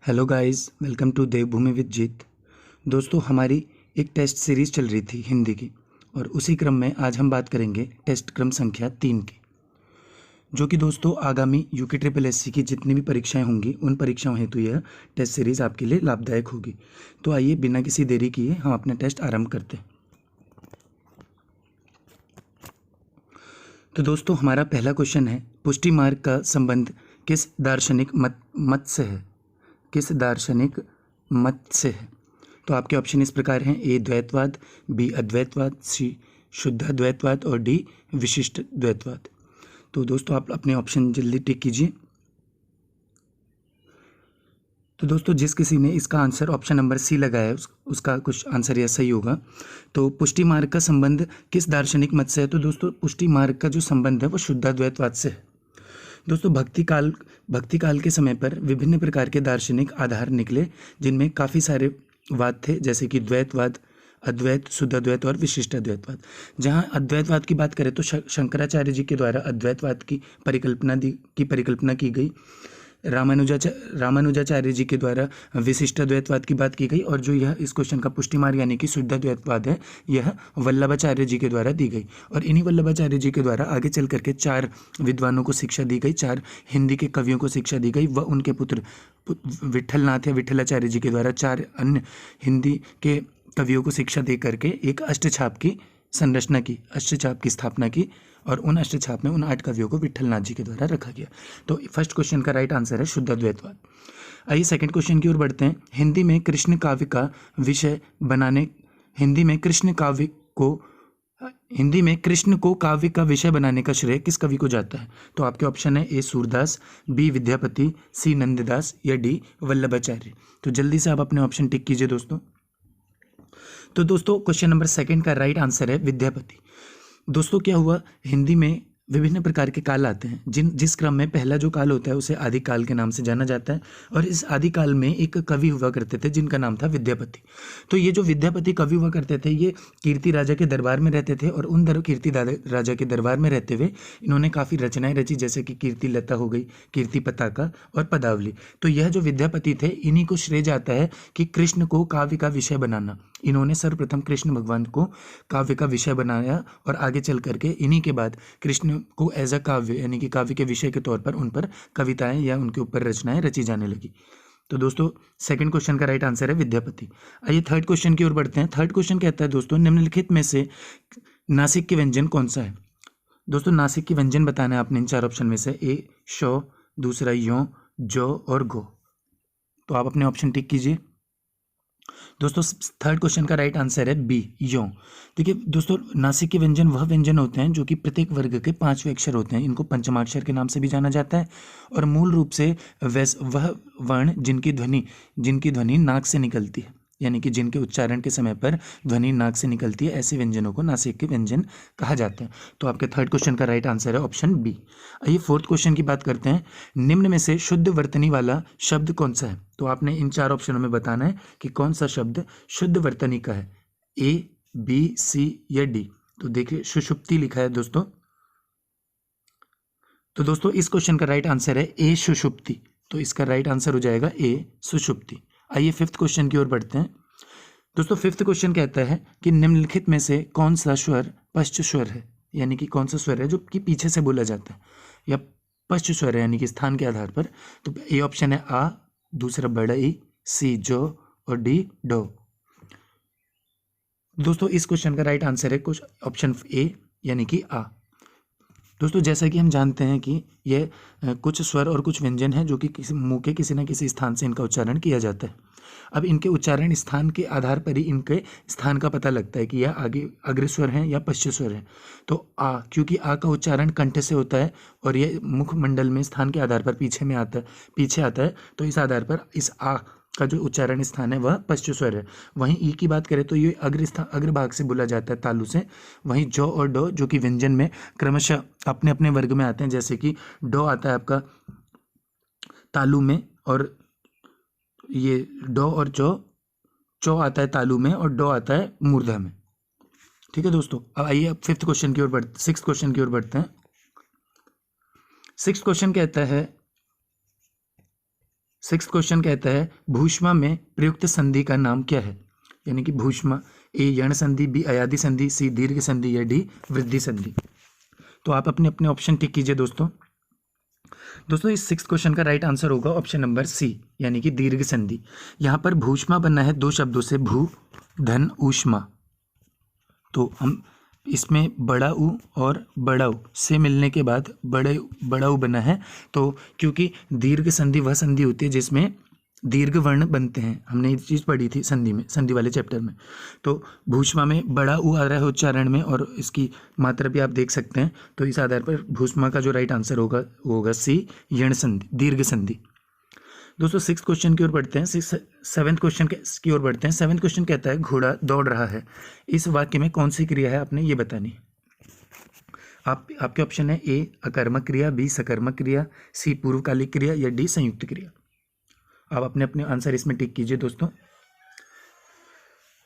Hello guys, welcome to Devbhoomi with Jeet. दोस्तों, हमारी एक टेस्ट सीरीज़ चल रही थी हिंदी की, और उसी क्रम में आज हम बात करेंगे टेस्ट क्रम संख्या 3 की, जो कि दोस्तों आगामी यूके ट्रिपल एससी की जितनी भी परीक्षाएं होंगी उन परीक्षाओं हेतु यह टेस्ट सीरीज़ आपके लिए लाभदायक होगी। तो आइए बिना किसी देरी किए हम अपना टेस्ट आरंभ करते हैं। तो दोस्तों, हमारा पहला क्वेश्चन है, पुष्टि मार्ग का संबंध किस दार्शनिक मत से है? किस दार्शनिक मत से है? तो आपके ऑप्शन इस प्रकार हैं: ए द्वैतवाद, बी अद्वैतवाद, सी शुद्धाद्वैतवाद और डी विशिष्ट द्वैतवाद। तो दोस्तों, आप अपने ऑप्शन जल्दी टिक कीजिए। तो दोस्तों, जिस किसी ने इसका आंसर ऑप्शन नंबर सी लगाया है उसका कुछ आंसर यह सही होगा। तो पुष्टि मार्ग का संबंध किस दार्शनिक मत से है? तो दोस्तों, पुष्टि मार्ग का जो संबंध है वो शुद्धाद्वैतवाद से है। दोस्तों, भक्ति काल के समय पर विभिन्न प्रकार के दार्शनिक आधार निकले, जिनमें काफ़ी सारे वाद थे, जैसे कि द्वैतवाद, अद्वैत, शुद्धाद्वैत और विशिष्ट अद्वैतवाद। जहाँ अद्वैतवाद की बात करें तो शंकराचार्य जी के द्वारा अद्वैतवाद की परिकल्पना की गई। रामानुजाचार्य जी के द्वारा विशिष्ट अद्वैतवाद की बात की गई, और जो यह इस क्वेश्चन का पुष्टि मार्ग यानी कि शुद्धाद्वैतवाद है, यह वल्लभाचार्य जी के द्वारा दी गई। और इन्हीं वल्लभाचार्य जी के द्वारा आगे चल करके 4 विद्वानों को शिक्षा दी गई, 4 हिंदी के कवियों को शिक्षा दी गई, व उनके पुत्र विट्ठलनाथ या विट्ठलाचार्य जी के द्वारा 4 अन्य हिंदी के कवियों को शिक्षा दे करके एक अष्टछाप की संरचना की, अष्टछाप की स्थापना की, और उन अष्टछाप में उन 8 कवियों को विट्ठलनाथ जी के द्वारा रखा गया। तो फर्स्ट क्वेश्चन का राइट आंसर है शुद्धाद्वैतवाद। आइए सेकंड क्वेश्चन की ओर बढ़ते हैं। हिंदी में कृष्ण काव्य का विषय बनाने हिंदी में कृष्ण को काव्य का विषय बनाने का श्रेय किस कवि को जाता है? तो आपके ऑप्शन है: ए सूरदास, बी विद्यापति, सी नंददास या डी वल्लभाचार्य। तो जल्दी से आप अपने ऑप्शन टिक कीजिए दोस्तों। तो दोस्तों, क्वेश्चन नंबर सेकंड का राइट आंसर है विद्यापति। दोस्तों, क्या हुआ, हिंदी में विभिन्न प्रकार के काल आते हैं, जिस क्रम में पहला जो काल होता है उसे आदि काल के नाम से जाना जाता है। और इस आदि काल में एक कवि हुआ करते थे जिनका नाम था विद्यापति। तो ये जो विद्यापति कवि हुआ करते थे, ये कीर्ति राजा के दरबार में रहते थे, और उन कीर्ति राजा के दरबार में रहते हुए इन्होंने काफ़ी रचनाएं रची, जैसे कि कीर्ति लता हो गई, कीर्ति पताका और पदावली। तो यह जो विद्यापति थे, इन्हीं को श्रेय जाता है कि कृष्ण को काव्य का विषय बनाना। इन्होंने सर्वप्रथम कृष्ण भगवान को काव्य का विषय बनाया, और आगे चल करके इन्हीं के बाद कृष्ण को एज अ काव्य यानी कि काव्य के विषय के तौर पर उन पर कविताएं या उनके ऊपर रचनाएं रची जाने लगी। तो दोस्तों, सेकंड क्वेश्चन का राइट आंसर है विद्यापति। आइए थर्ड क्वेश्चन की ओर बढ़ते हैं। थर्ड क्वेश्चन कहता है दोस्तों, निम्नलिखित में से नासिक के व्यंजन कौन सा है? दोस्तों, नासिक के व्यंजन बताना है आपने इन 4 ऑप्शन में से: ए शौ, दूसरा यों, जौ और गो। तो आप अपने ऑप्शन टिक कीजिए दोस्तों। थर्ड क्वेश्चन का राइट आंसर है बी यों। देखिए दोस्तों, नासिक के व्यंजन वह व्यंजन होते हैं जो कि प्रत्येक वर्ग के 5वें अक्षर होते हैं। इनको पंचमाक्षर के नाम से भी जाना जाता है, और मूल रूप से वह वर्ण जिनकी ध्वनि नाक से निकलती है, यानी कि जिनके उच्चारण के समय पर ध्वनि नाक से निकलती है, ऐसे व्यंजनों को नासिक के व्यंजन कहा जाता है। तो आपके थर्ड क्वेश्चन का राइट आंसर है ऑप्शन बी। आइए फोर्थ क्वेश्चन की बात करते हैं। निम्न में से शुद्ध वर्तनी वाला शब्द कौन सा है? तो आपने इन 4 ऑप्शनों में बताना है कि कौन सा शब्द शुद्ध वर्तनी का है: ए, बी, सी या डी। तो देखिए, सुषुप्ति लिखा है दोस्तों। तो दोस्तों, इस क्वेश्चन का राइट आंसर है ए सुषुप्ति। तो इसका राइट आंसर हो जाएगा ए सुषुप्ति। आइए फिफ्थ क्वेश्चन की ओर बढ़ते हैं। दोस्तों, फिफ्थ क्वेश्चन कहता है कि निम्नलिखित में से कौन सा स्वर पश्च स्वर है, यानी कि कौन सा स्वर है जो कि पीछे से बोला जाता है, या पश्च स्वर है यानी कि स्थान के आधार पर। तो ए ऑप्शन है आ, दूसरा बड़ा ई, सी जो और डी डो। दोस्तों, इस क्वेश्चन का राइट आंसर है कुछ ऑप्शन ए यानी कि आ। दोस्तों, जैसा कि हम जानते हैं कि यह कुछ स्वर और कुछ व्यंजन हैं जो कि मुंह के किसी न किसी स्थान से इनका उच्चारण किया जाता है। अब इनके उच्चारण स्थान के आधार पर ही इनके स्थान का पता लगता है कि यह आगे अग्रस्वर हैं या पश्च स्वर हैं। तो आ, क्योंकि आ का उच्चारण कंठ से होता है और यह मुखमंडल में स्थान के आधार पर पीछे आता है, तो इस आधार पर इस आ का जो उच्चारण स्थान है वह पश्च स्वर है। वहीं ई की बात करें तो ये अग्रभाग से बोला जाता है, तालु से। वहीं जो और डो जो कि व्यंजन में क्रमशः अपने अपने वर्ग में आते हैं, जैसे कि डो आता है आपका तालु में, और ये डो और चो आता है तालु में, और डो आता है मूर्धा में। ठीक है दोस्तों, अब आइए अब सिक्स्थ क्वेश्चन की ओर बढ़ते हैं। सिक्स्थ क्वेश्चन कहता है सिक्स्थ क्वेश्चन कहता है भूष्मा में प्रयुक्त संधि का नाम क्या है, यानी कि भूष्मा, ए यण संधि, बी अयादि संधि, सी दीर्घ संधि या डी वृद्धि संधि। तो आप अपने अपने ऑप्शन टिक कीजिए दोस्तों। दोस्तों इस सिक्स्थ क्वेश्चन का राइट आंसर होगा ऑप्शन नंबर सी, यानी कि दीर्घ संधि। यहाँ पर भूष्मा बना है दो शब्दों से, भू धन ऊष्मा। तो हम इसमें बड़ा ऊ और बड़ा ऊ से मिलने के बाद बड़ा ऊ बना है। तो क्योंकि दीर्घ संधि वह संधि होती है जिसमें दीर्घ वर्ण बनते हैं, हमने ये चीज़ पढ़ी थी संधि में, संधि वाले चैप्टर में। तो भूष्मा में बड़ा ऊ आ रहा है उच्चारण में और इसकी मात्रा भी आप देख सकते हैं। तो इस आधार पर भूष्मा का जो राइट आंसर होगा वो होगा सी, यण संधि, दीर्घ संधि। दोस्तों सिक्स्थ क्वेश्चन की ओर बढ़ते हैं, सेवन्थ क्वेश्चन की ओर बढ़ते हैं। सेवन्थ क्वेश्चन कहता है घोड़ा दौड़ रहा है, इस वाक्य में कौन सी क्रिया है आपने ये बतानी है। आपके ऑप्शन है ए अकर्मक क्रिया, बी सकर्मक क्रिया, सी पूर्वकालिक क्रिया या डी संयुक्त क्रिया। आप अपने अपने आंसर इसमें टिक कीजिए दोस्तों।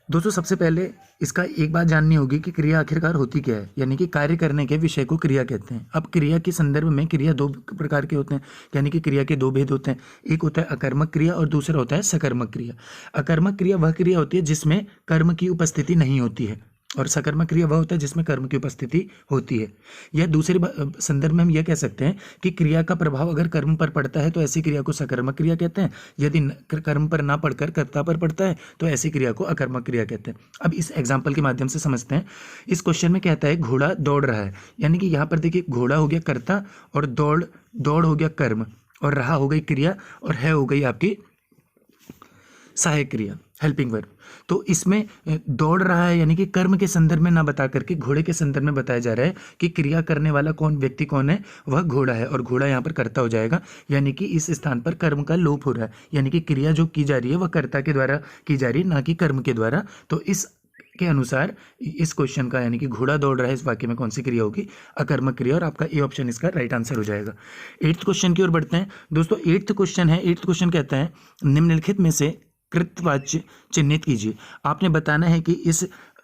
सबसे पहले इसका एक बात जाननी होगी कि क्रिया आखिरकार होती क्या है, यानी कि कार्य करने के विषय को क्रिया कहते हैं। अब क्रिया के संदर्भ में क्रिया दो प्रकार के होते हैं, यानी कि क्रिया के दो भेद होते हैं। एक होता है अकर्मक क्रिया और दूसरा होता है सकर्मक क्रिया। अकर्मक क्रिया वह क्रिया होती है जिसमें कर्म की उपस्थिति नहीं होती है, और सकर्मक क्रिया वह होता है जिसमें कर्म की उपस्थिति होती है। यह दूसरे संदर्भ में हम यह कह सकते हैं कि क्रिया का प्रभाव अगर कर्म पर पड़ता है तो ऐसी क्रिया को सकर्मक क्रिया कहते हैं, यदि कर्म पर ना पड़कर कर्ता पर पड़ता है तो ऐसी क्रिया को अकर्मक क्रिया कहते हैं। अब इस एग्जाम्पल के माध्यम से समझते हैं। इस क्वेश्चन में कहता है घोड़ा दौड़ रहा है, यानी कि यहाँ पर देखिए घोड़ा हो गया कर्ता और दौड़ हो गया कर्म, और रहा हो गई क्रिया, और है हो गई आपकी सहायक क्रिया, हेल्पिंग वर्ब। तो इसमें दौड़ रहा है यानी कि कर्म के संदर्भ में ना बता करके घोड़े के संदर्भ में बताया जा रहा है कि क्रिया करने वाला व्यक्ति कौन है, वह घोड़ा है, और घोड़ा यहाँ पर कर्ता हो जाएगा, यानी कि इस स्थान पर कर्म का लोप हो रहा है, यानी कि क्रिया जो की जा रही है वह कर्ता के द्वारा की जा रही है, ना कि कर्म के द्वारा। तो इस के अनुसार इस क्वेश्चन का, यानी कि घोड़ा दौड़ रहा है, इस वाक्य में कौन सी क्रिया होगी, अकर्मक क्रिया, और आपका ए ऑप्शन इसका राइट आंसर हो जाएगा। एट्थ क्वेश्चन की ओर बढ़ते हैं दोस्तों। एट्थ क्वेश्चन कहता है निम्नलिखित में से कृतवाच्य चिन्हित कीजिए। आपने बताना है कि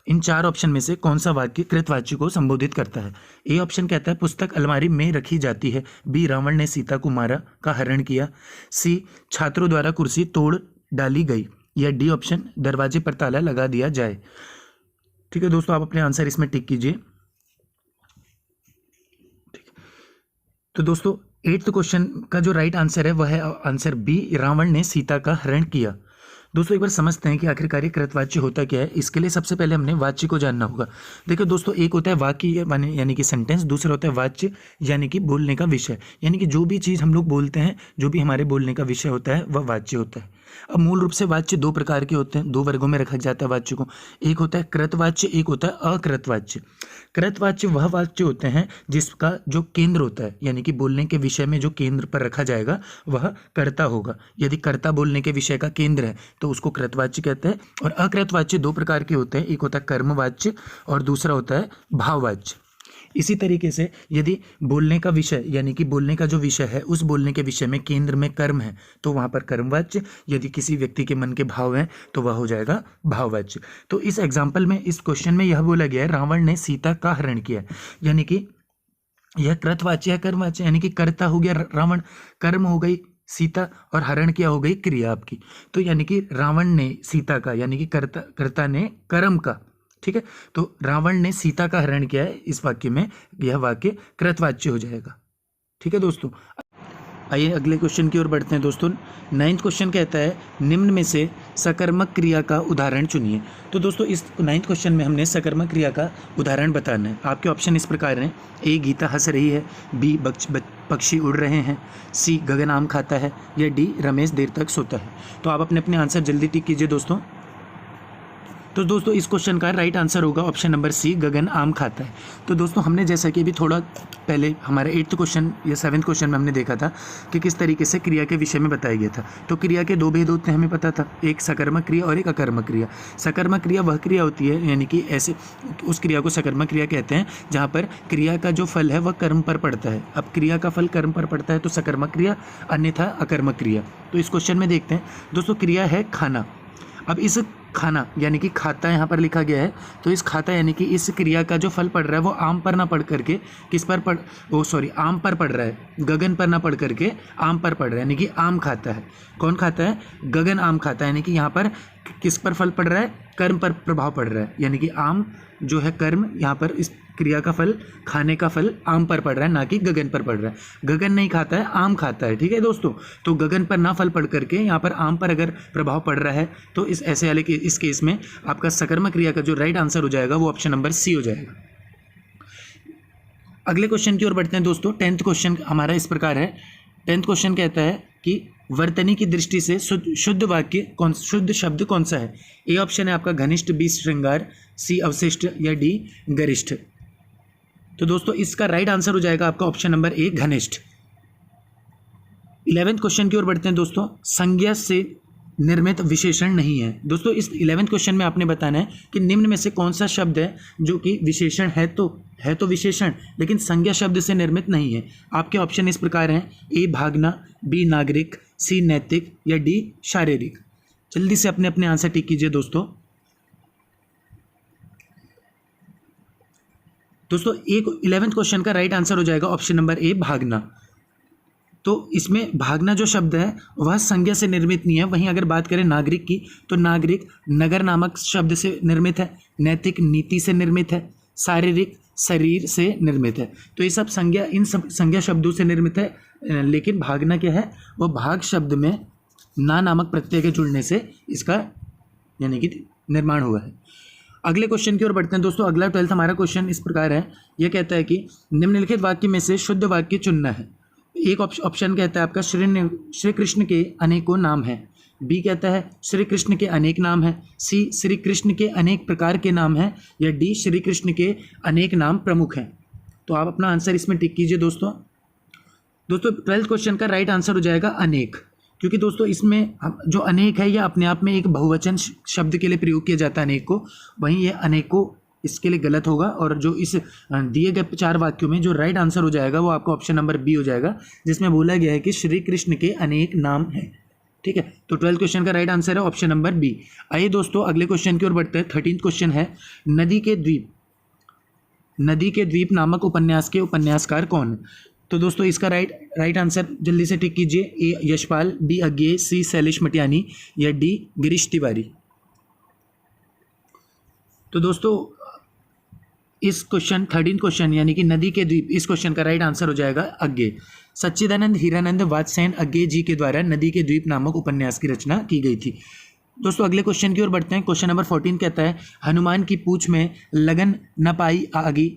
इन चार ऑप्शन में से कौन सा वाक्य कृतवाच्य को संबोधित करता है। ए ऑप्शन कहता है पुस्तक अलमारी में रखी जाती है, बी रावण ने सीता को मारा का हरण किया, सी छात्रों द्वारा कुर्सी तोड़ डाली गई, या डी ऑप्शन दरवाजे पर ताला लगा दिया जाए। ठीक है दोस्तों, आप अपने आंसर इसमें टिक कीजिए। तो दोस्तों एट्थ क्वेश्चन का जो राइट आंसर है वह है आंसर बी, रावण ने सीता का हरण किया। दोस्तों एक बार समझते हैं कि आखिरकार ये कृतवाच्य होता क्या है। इसके लिए सबसे पहले हमने वाच्य को जानना होगा। देखो दोस्तों, एक होता है वाक्य यानी कि सेंटेंस, दूसरा होता है वाच्य यानी कि बोलने का विषय, यानी कि जो भी चीज़ हम लोग बोलते हैं, जो भी हमारे बोलने का विषय होता है वह वाच्य होता है। अब मूल रूप से वाच्य दो प्रकार के होते हैं, दो वर्गों में रखा जाता है वाच्य को। एक होता है कृतवाच्य, एक होता है अकृतवाच्य। कृतवाच्य वह वाच्य होते हैं जिसका जो केंद्र होता है, यानी कि बोलने के विषय में जो केंद्र पर रखा जाएगा वह कर्ता होगा। यदि कर्ता बोलने के विषय का केंद्र है तो उसको कृतवाच्य कहते हैं। और अकृतवाच्य दो प्रकार के होते हैं, एक होता है कर्मवाच्य और दूसरा होता है भाववाच्य। इसी तरीके से यदि बोलने का विषय, यानी कि बोलने का जो विषय है, उस बोलने के विषय में केंद्र में कर्म है तो वहाँ पर कर्मवाच्य, यदि किसी व्यक्ति के मन के भाव हैं तो वह हो जाएगा भाववाच्य। तो इस एग्जाम्पल में, इस क्वेश्चन में यह बोला गया है रावण ने सीता का हरण किया, यानी कि यह कृतवाच्य है कर्मवाच्य, यानी कि कर्ता हो गया रावण, कर्म हो गई सीता, और हरण किया हो गई क्रिया आपकी। तो यानी कि रावण ने सीता का, यानी कि कर्ता ने कर्म का, ठीक है, तो रावण ने सीता का हरण किया है, इस वाक्य में यह वाक्य कृतवाच्य हो जाएगा। ठीक है दोस्तों, आइए अगले क्वेश्चन की ओर बढ़ते हैं दोस्तों। नाइन्थ क्वेश्चन कहता है निम्न में से सकर्मक क्रिया का उदाहरण चुनिए। तो दोस्तों इस नाइन्थ क्वेश्चन में हमने सकर्मक क्रिया का उदाहरण बताना है। आपके ऑप्शन इस प्रकार हैं, ए गीता हंस रही है, बी पक्षी उड़ रहे हैं, सी गगन आम खाता है, या डी रमेश देर तक सोता है। तो आप अपने अपने आंसर जल्दी टिक कीजिए दोस्तों। तो दोस्तों इस क्वेश्चन का राइट आंसर होगा ऑप्शन नंबर सी, गगन आम खाता है। तो दोस्तों हमने जैसा कि अभी थोड़ा पहले हमारे 8th क्वेश्चन या 7th क्वेश्चन में हमने देखा था कि किस तरीके से क्रिया के विषय में बताया गया था। तो क्रिया के दो भेद होते हैं, हमें पता था, एक सकर्मक क्रिया और एक अकर्मक क्रिया। सकर्मक क्रिया वह क्रिया होती है, यानी कि ऐसे उस क्रिया को सकर्मक क्रिया कहते हैं जहाँ पर क्रिया का जो फल है वह कर्म पर पड़ता है। अब क्रिया का फल कर्म पर पड़ता है तो सकर्मक क्रिया, अन्यथा अकर्मक क्रिया। तो इस क्वेश्चन में देखते हैं दोस्तों, क्रिया है खाना। अब इस खाना यानी कि खाता यहाँ पर लिखा गया है, तो इस खाता यानी कि इस क्रिया का जो फल पड़ रहा है वो आम पर ना पढ़ करके किस पर पढ़, वो सॉरी आम पर पड़ रहा है, गगन पर ना पढ़ करके आम पर पड़ रहा है, यानी कि आम खाता है। कौन खाता है? गगन आम खाता है, यानी कि यहाँ पर किस पर फल पड़ रहा है? कर्म पर प्रभाव पड़ रहा है, यानी कि आम जो है कर्म, यहाँ पर इस क्रिया का फल, खाने का फल आम पर पड़ रहा है, ना कि गगन पर पड़ रहा है। गगन नहीं खाता है, आम खाता है। ठीक है दोस्तों, तो गगन पर ना फल पड़ करके यहाँ पर आम पर अगर प्रभाव पड़ रहा है तो इस ऐसे वाले के इस केस में आपका सकर्मक क्रिया का जो राइट आंसर हो जाएगा वो ऑप्शन नंबर सी हो जाएगा। अगले क्वेश्चन की ओर बढ़ते हैं दोस्तों। 10th क्वेश्चन हमारा इस प्रकार है। 10th क्वेश्चन कहता है कि वर्तनी की दृष्टि से शुद्ध वाक्य कौन, शुद्ध शब्द कौन सा है? ए ऑप्शन है आपका घनिष्ठ, बी श्रृंगार, सी अवशिष्ट या डी गरिष्ठ। तो दोस्तों इसका राइट आंसर हो जाएगा आपका ऑप्शन नंबर ए घनिष्ठ। 11th क्वेश्चन की ओर बढ़ते हैं दोस्तों। संज्ञा से निर्मित विशेषण नहीं है। दोस्तों इस 11th क्वेश्चन में आपने बताना है कि निम्न में से कौन सा शब्द है जो कि विशेषण है तो विशेषण, लेकिन संज्ञा शब्द से निर्मित नहीं है। आपके ऑप्शन इस प्रकार हैं, ए भागना, बी नागरिक, सी नैतिक या डी शारीरिक। जल्दी से अपने अपने आंसर टिक कीजिए दोस्तों। दोस्तों 11th क्वेश्चन का राइट आंसर हो जाएगा ऑप्शन नंबर ए भागना। तो इसमें भागना जो शब्द है वह संज्ञा से निर्मित नहीं है। वहीं अगर बात करें नागरिक की तो नागरिक नगर नामक शब्द से निर्मित है, नैतिक नीति से निर्मित है, शारीरिक शरीर से निर्मित है। तो ये सब संज्ञा, इन सब संज्ञा शब्दों से निर्मित है, लेकिन भागना क्या है? वह भाग शब्द में ना नामक प्रत्यय के जुड़ने से इसका यानी कि निर्माण हुआ है। अगले क्वेश्चन की ओर बढ़ते हैं दोस्तों। अगला 12th हमारा क्वेश्चन इस प्रकार है। यह कहता है कि निम्नलिखित वाक्य में से शुद्ध वाक्य चुनना है। एक ऑप्शन कहता है आपका श्री कृष्ण के अनेकों नाम हैं, बी कहता है श्री कृष्ण के अनेक नाम हैं, सी श्री कृष्ण के अनेक प्रकार के नाम हैं या डी श्री कृष्ण के अनेक नाम प्रमुख हैं। तो आप अपना आंसर इसमें टिक कीजिए दोस्तों। 12th क्वेश्चन का राइट आंसर हो जाएगा अनेक, क्योंकि दोस्तों इसमें जो अनेक है यह अपने आप में एक बहुवचन शब्द के लिए प्रयोग किया जाता है अनेक को, वहीं यह अनेकों इसके लिए गलत होगा। और जो इस दिए गए 4 वाक्यों में जो राइट आंसर हो जाएगा वो आपका ऑप्शन नंबर बी हो जाएगा, जिसमें बोला गया है कि श्री कृष्ण के अनेक नाम हैं। ठीक है, तो 12th क्वेश्चन का राइट आंसर है ऑप्शन नंबर बी। आइए दोस्तों अगले क्वेश्चन की ओर बढ़ते हैं। 13th क्वेश्चन है, नदी के द्वीप नामक उपन्यास के उपन्यासकार कौन? तो दोस्तों इसका राइट आंसर जल्दी से टिक कीजिए। ए यशपाल, बी अज्ञेय, सी शैलेश मटियानी या डी गिरीश तिवारी। तो दोस्तों इस क्वेश्चन 13th क्वेश्चन यानी कि नदी के द्वीप, इस क्वेश्चन का राइट आंसर हो जाएगा अज्ञेय। सच्चिदानंद हीरानंद वात्स्यायन अज्ञेय जी के द्वारा नदी के द्वीप नामक उपन्यास की रचना की गई थी। दोस्तों अगले क्वेश्चन की ओर बढ़ते हैं। क्वेश्चन नंबर 14 कहता है, हनुमान की पूंछ में लगन न पाई आगी,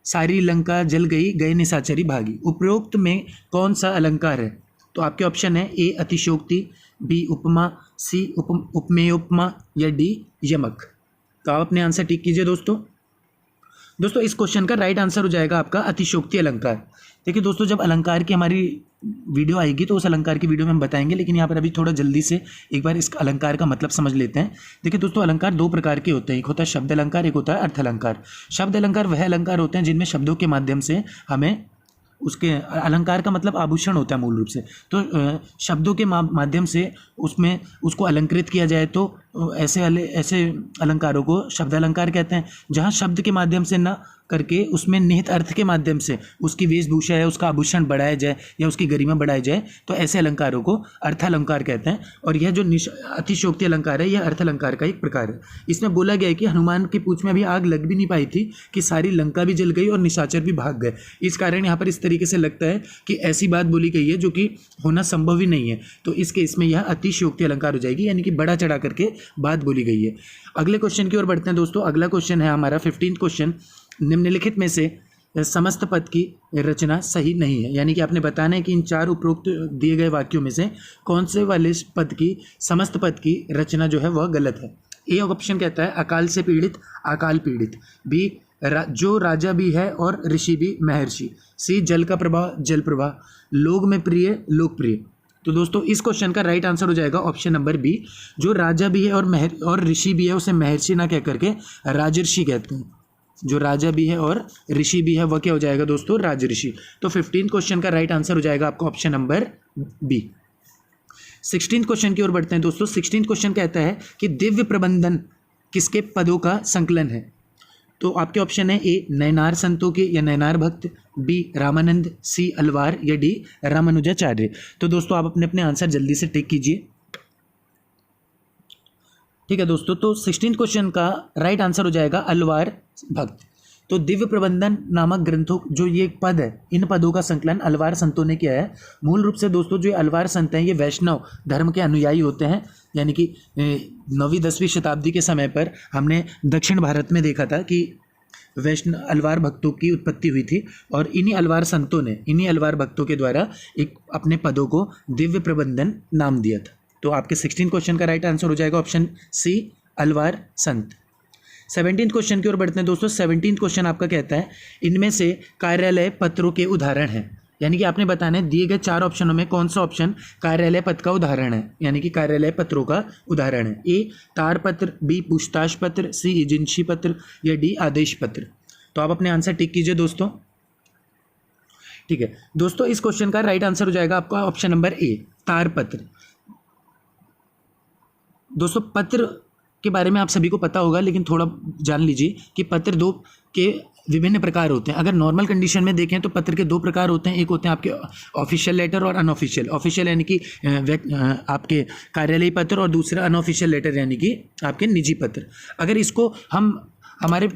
सारी लंका जल गई, गए निशाचरी भागी। उपरोक्त में कौन सा अलंकार है? तो आपके ऑप्शन है, ए अतिशोक्ति, बी उपमा, सी उपमेय उपमा या डी यमक। तो आप अपने आंसर टिक कीजिए दोस्तों इस क्वेश्चन का राइट आंसर हो जाएगा आपका अतिशोक्ति अलंकार। देखिए दोस्तों जब अलंकार की हमारी वीडियो आएगी तो उस अलंकार की वीडियो में हम बताएंगे, लेकिन यहाँ पर अभी थोड़ा जल्दी से एक बार इस अलंकार का मतलब समझ लेते हैं। देखिए दोस्तों अलंकार 2 प्रकार के होते हैं, एक होता है शब्द अलंकार, एक होता है अर्थ अलंकार। शब्द अलंकार वह अलंकार होते हैं जिनमें शब्दों के माध्यम से हमें, उसके अलंकार का मतलब आभूषण होता है मूल रूप से, तो शब्दों के माध्यम से उसमें उसको अलंकृत किया जाए तो ऐसे अलंकारों को शब्द अलंकार कहते हैं। जहाँ शब्द के माध्यम से न करके उसमें निहित अर्थ के माध्यम से उसकी वेशभूषा है, उसका आभूषण बढ़ाया जाए या उसकी गरिमा बढ़ाई जाए तो ऐसे अलंकारों को अर्थ अलंकार कहते हैं। और यह जो अतिशयोक्ति अलंकार है यह अर्थ अलंकार का एक प्रकार है। इसमें बोला गया है कि हनुमान की पूंछ में अभी आग लग भी नहीं पाई थी कि सारी लंका भी जल गई और निशाचर भी भाग गए। इस कारण यहाँ पर इस तरीके से लगता है कि ऐसी बात बोली गई है जो कि होना संभव ही नहीं है, तो इस केस में यह अतिशयोक्ति अलंकार हो जाएगी, यानी कि बड़ा चढ़ा करके बात बोली गई है। अगले क्वेश्चन की ओर बढ़ते हैं दोस्तों। अगला क्वेश्चन है हमारा 15th क्वेश्चन, निम्नलिखित में से समस्त पद की रचना सही नहीं है। यानी कि आपने बताना है कि इन 4 उपरोक्त दिए गए वाक्यों में से कौन से वाले पद की, समस्त पद की रचना जो है वह गलत है। ए ऑप्शन कहता है अकाल से पीड़ित, अकाल पीड़ित, बी जो राजा भी है और ऋषि भी महर्षि, सी जल का प्रवाह, जल प्रवाह, लोग में प्रिय, लोकप्रिय। तो दोस्तों इस क्वेश्चन का राइट आंसर हो जाएगा ऑप्शन नंबर बी, जो राजा भी है और ऋषि भी है उसे महर्षि ना कह करके राजर्षि कहते हैं। जो राजा भी है और ऋषि भी है वह क्या हो जाएगा दोस्तों, राजऋषि। तो 15th क्वेश्चन का राइट आंसर हो जाएगा आपका ऑप्शन नंबर बी। 16 क्वेश्चन की ओर बढ़ते हैं दोस्तों। 16 क्वेश्चन कहता है कि दिव्य प्रबंधन किसके पदों का संकलन है? तो आपके ऑप्शन है ए नयनार संतों के या नयनार भक्त, बी रामानंद, सी अलवार या डी रामानुजाचार्य। तो दोस्तों आप अपने अपने आंसर जल्दी से टिक कीजिए। ठीक है दोस्तों, तो 16 क्वेश्चन का राइट आंसर हो जाएगा अलवार भक्त। तो दिव्य प्रबंधन नामक ग्रंथों जो ये पद है, इन पदों का संकलन अलवार संतों ने किया है। मूल रूप से दोस्तों जो अलवार संत हैं ये वैष्णव धर्म के अनुयायी होते हैं, यानी कि 9वीं 10वीं शताब्दी के समय पर हमने दक्षिण भारत में देखा था कि वैष्णव अलवार भक्तों की उत्पत्ति हुई थी और इन्हीं अलवार संतों ने इन्हीं अलवार भक्तों के द्वारा एक अपने पदों को दिव्य प्रबंधन नाम दिया था। तो आपके 16 क्वेश्चन का राइट आंसर हो जाएगा ऑप्शन सी अलवार संत। 17 क्वेश्चन की ओर बढ़ते हैं दोस्तों। 17 क्वेश्चन आपका कहता है इनमें से कार्यालय पत्रों के उदाहरण हैं, यानी कि आपने बताना है दिए गए 4 ऑप्शनों में कौन सा ऑप्शन कार्यालय पत्र का उदाहरण है, यानी कि कार्यालय पत्रों का उदाहरण है। ए तार पत्र, बी पूछताछ पत्र, सी एजेंसी पत्र या डी आदेश पत्र। तो आप अपने आंसर टिक कीजिए दोस्तों। ठीक है दोस्तों, इस क्वेश्चन का राइट आंसर हो जाएगा आपका ऑप्शन नंबर ए तार पत्र। दोस्तों पत्र के बारे में आप सभी को पता होगा, लेकिन थोड़ा जान लीजिए कि पत्र 2 के विभिन्न प्रकार होते हैं। अगर नॉर्मल कंडीशन में देखें तो पत्र के 2 प्रकार होते हैं, एक होते हैं आपके ऑफिशियल लेटर और अनऑफिशियल। ऑफिशियल यानी कि आपके कार्यालयी पत्र और दूसरा अनऑफिशियल लेटर यानी कि आपके निजी पत्र। अगर इसको हम हमारे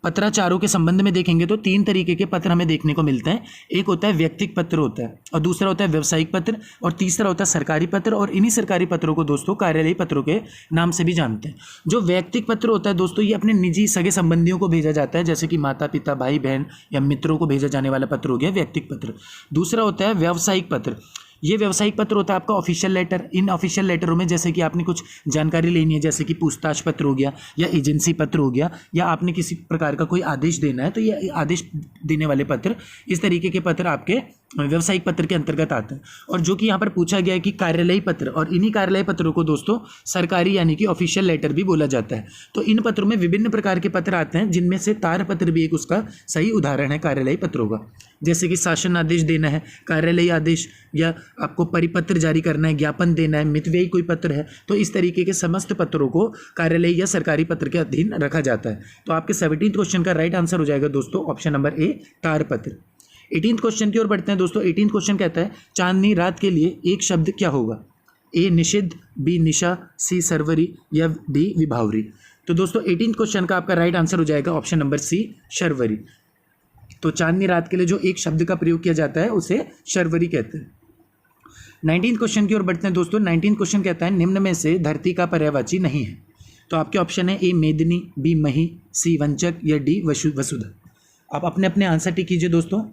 पत्राचारों के संबंध में देखेंगे तो 3 तरीके के पत्र हमें देखने को मिलते हैं। एक होता है व्यक्तिगत पत्र होता है, और दूसरा होता है व्यावसायिक पत्र, और तीसरा होता है सरकारी पत्र। और इन्हीं सरकारी पत्रों को दोस्तों कार्यालयी पत्रों के नाम से भी जानते हैं। जो व्यक्तिगत पत्र होता है दोस्तों ये अपने निजी सगे संबंधियों को भेजा जाता है, जैसे कि माता पिता, भाई बहन या मित्रों को भेजा जाने वाला पत्र हो गया व्यक्तिगत पत्र। दूसरा होता है व्यावसायिक पत्र। ये व्यावसायिक पत्र होता है आपका ऑफिशियल लेटर। इन ऑफिशियल लेटरों में जैसे कि आपने कुछ जानकारी लेनी है, जैसे कि पूछताछ पत्र हो गया या एजेंसी पत्र हो गया, या आपने किसी प्रकार का कोई आदेश देना है, तो ये आदेश देने वाले पत्र, इस तरीके के पत्र आपके व्यावसायिक पत्र के अंतर्गत आते हैं। और जो कि यहाँ पर पूछा गया है कि कार्यालयी पत्र, और इन्हीं कार्यालयी पत्रों को दोस्तों सरकारी यानी कि ऑफिशियल लेटर भी बोला जाता है। तो इन पत्रों में विभिन्न प्रकार के पत्र आते हैं, जिनमें से तार पत्र भी एक उसका सही उदाहरण है कार्यालयी पत्रों का। जैसे कि शासन आदेश देना है, कार्यालयी आदेश, या आपको परिपत्र जारी करना है, ज्ञापन देना है, मितव्ययी कोई पत्र है, तो इस तरीके के समस्त पत्रों को कार्यालयी या सरकारी पत्र के अधीन रखा जाता है। तो आपके 17 क्वेश्चन का राइट आंसर हो जाएगा दोस्तों ऑप्शन नंबर ए तार पत्र। 18 क्वेश्चन की ओर बढ़ते हैं दोस्तों। 18 क्वेश्चन कहता है चांदनी रात के लिए एक शब्द क्या होगा? ए निषिद्ध, बी निशा, सी सरवरी या डी विभावरी। तो दोस्तों 18 क्वेश्चन का आपका राइट आंसर हो जाएगा ऑप्शन नंबर सी शर्वरी। तो चांदनी रात के लिए जो एक शब्द का प्रयोग किया जाता है उसे शर्वरी कहते हैं। 19 क्वेश्चन की ओर बढ़ते हैं दोस्तों। 19 क्वेश्चन कहता है निम्न में से धरती का पर्यायवाची नहीं है। तो आपके ऑप्शन है ए मेदिनी, बी मही, सी वंचक या डी वसुधा। आप अपने अपने आंसर टिक कीजिए दोस्तों।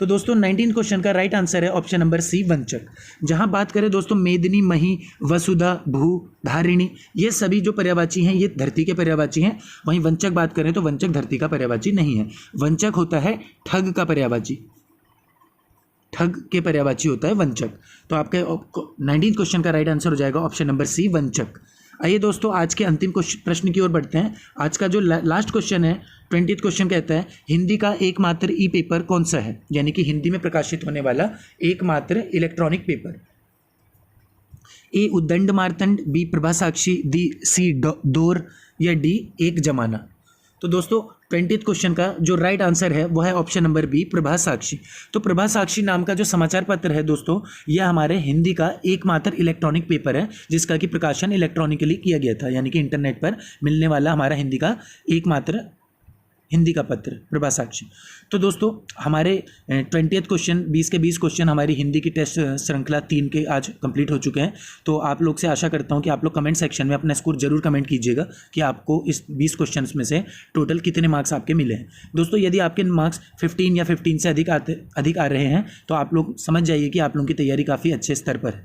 तो दोस्तों 19 क्वेश्चन का राइट आंसर है ऑप्शन नंबर सी वंचक। जहां बात करें दोस्तों मेदिनी, मही, वसुधा, भू, धारिणी, ये सभी जो पर्यायवाची हैं ये धरती के पर्यायवाची हैं। वहीं वंचक बात करें तो वंचक धरती का पर्यायवाची नहीं है। वंचक होता है ठग का पर्यायवाची, ठग के पर्यायवाची होता है वंचक। तो आपके 19 क्वेश्चन का राइट आंसर हो जाएगा ऑप्शन नंबर सी वंचक। आइए दोस्तों आज के अंतिम प्रश्न की ओर बढ़ते हैं। आज का जो लास्ट क्वेश्चन है 20th क्वेश्चन कहता है हिंदी का एकमात्र ई पेपर कौन सा है, यानी कि हिंदी में प्रकाशित होने वाला एकमात्र इलेक्ट्रॉनिक पेपर। ए उद्दंड मार्तंड, बी प्रभा साक्षी, सी दौर या डी एक जमाना। तो दोस्तों 20th क्वेश्चन का जो राइट आंसर है वो है ऑप्शन नंबर बी प्रभा साक्षी। तो प्रभा साक्षी नाम का जो समाचार पत्र है दोस्तों यह हमारे हिंदी का एकमात्र इलेक्ट्रॉनिक पेपर है, जिसका कि प्रकाशन इलेक्ट्रॉनिकली किया गया था, यानी कि इंटरनेट पर मिलने वाला हमारा हिंदी का एकमात्र हिंदी का पत्र प्रभा साक्षी। तो दोस्तों हमारे 20th क्वेश्चन 20 के 20 क्वेश्चन हमारी हिंदी की टेस्ट श्रृंखला 3 के आज कंप्लीट हो चुके हैं। तो आप लोग से आशा करता हूं कि आप लोग कमेंट सेक्शन में अपना स्कोर जरूर कमेंट कीजिएगा कि आपको इस 20 क्वेश्चन में से टोटल कितने मार्क्स आपके मिले हैं। दोस्तों यदि आपके मार्क्स 15 या 15 से अधिक आ रहे हैं तो आप लोग समझ जाइए कि आप लोगों की तैयारी काफ़ी अच्छे स्तर पर है।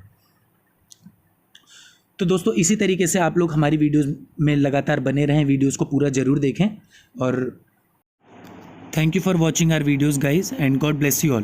तो दोस्तों इसी तरीके से आप लोग हमारी वीडियोज़ में लगातार बने रहें, वीडियोज़ को पूरा ज़रूर देखें। और thank you for watching our videos guys and God bless you all.